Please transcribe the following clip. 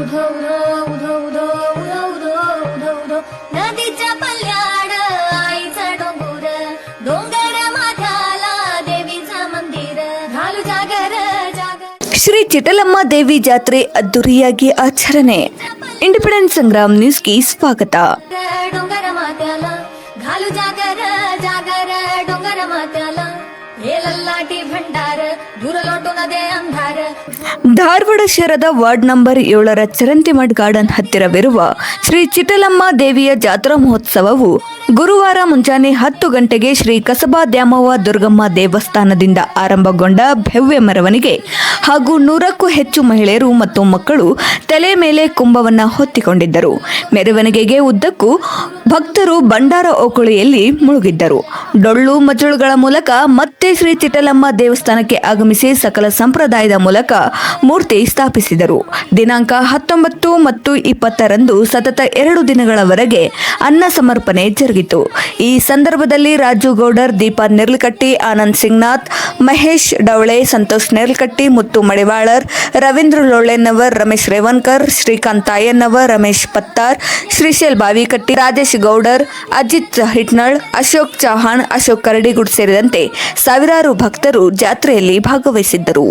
उधो उधो उधो उधो उधो उधो उधो उधो नदीच्या पल्याड आईचा डोंगर डोंगर माथ्याला देवीचं मंदिर घालू जागर जागर. ಶ್ರೀ ಚಿಟಲಮ್ಮ ದೇವಿ ಜಾತ್ರೆ ಅದ್ದೂರಿಯಾಗಿ ಆಚರಣೆ. ಇಂಡಿಪೆಂಡೆನ್ಸ್ ಸಂಗ್ರಾಮ್ ನ್ಯೂಸ್ಗೆ ಸ್ವಾಗತ. डोंगर माथ्याला घालू जागर जागर डोंगर माथ्याला हे लल्लाटी भंडार दूर लोटून दे अंधार. ಧಾರವಾಡ ಶಹರದ ವಾರ್ಡ್ ನಂಬರ್ 7ರ ಚರಂತಿಮಠ್ ಗಾರ್ಡನ್ ಹತ್ತಿರವಿರುವ ಶ್ರೀ ಚಿಟಲಮ್ಮ ದೇವಿಯ ಜಾತ್ರಾ ಮಹೋತ್ಸವವು ಗುರುವಾರ ಮುಂಜಾನೆ 10 ಗಂಟೆಗೆ ಶ್ರೀ ಕಸಬಾ ದ್ಯಾಮವ್ವ ದುರ್ಗಮ್ಮ ದೇವಸ್ಥಾನದಿಂದ ಆರಂಭಗೊಂಡ ಭವ್ಯ ಮೆರವಣಿಗೆ ಹಾಗೂ 100ಕ್ಕೂ ಹೆಚ್ಚು ಮಹಿಳೆಯರು ಮತ್ತು ಮಕ್ಕಳು ತಲೆ ಮೇಲೆ ಕುಂಭವನ್ನ ಹೊತ್ತಿಕೊಂಡಿದ್ದರು. ಮೆರವಣಿಗೆಗೆ ಉದ್ದಕ್ಕೂ ಭಕ್ತರು ಭಂಡಾರ ಓಕುಳಿಯಲ್ಲಿ ಮುಳುಗಿದ್ದರು. ಡೊಳ್ಳು ಮಜಳುಗಳ ಮೂಲಕ ಮತ್ತೆ ಶ್ರೀ ಚಿಟಲಮ್ಮ ದೇವಸ್ಥಾನಕ್ಕೆ ಆಗಮಿಸಿ ಸಕಲ ಸಂಪ್ರದಾಯದ ಮೂಲಕ ಮೂರ್ತಿ ಸ್ಥಾಪಿಸಿದರು. ದಿನಾಂಕ 19 ಮತ್ತು 20ರಂದು ಸತತ 2 ದಿನಗಳವರೆಗೆ ಅನ್ನ ಸಮರ್ಪಣೆ ಜರುಗಿತು. ಈ ಸಂದರ್ಭದಲ್ಲಿ ರಾಜು ಗೌಡರ್, ದೀಪಾ ನೆರ್ಲಕಟ್ಟಿ, ಆನಂದ್ ಸಿಂಗ್ನಾಥ್, ಮಹೇಶ್ ಡವಳೆ, ಸಂತೋಷ್ ನೆರ್ಲಕಟ್ಟಿ, ಮುತ್ತು ಮಡಿವಾಳರ್, ರವೀಂದ್ರ ಲೋಳೆನ್ನವರ್, ರಮೇಶ್ ರೇವನ್ಕರ್, ಶ್ರೀಕಾಂತ್ ತಾಯನ್ನವರ್, ರಮೇಶ್ ಪತ್ತಾರ್, ಶ್ರೀಶೈಲ್ ಬಾವಿಕಟ್ಟಿ, ರಾಜೇಶ್ ಗೌಡರ್, ಅಜಿತ್ ಹಿಟ್ನಳ್, ಅಶೋಕ್ ಚೌಹಾಣ್, ಅಶೋಕ್ ಕರಡಿಗುಡ್ ಸೇರಿದಂತೆ ಸಾವಿರಾರು ಭಕ್ತರು ಜಾತ್ರೆಯಲ್ಲಿ ಭಾಗವಹಿಸಿದ್ದರು.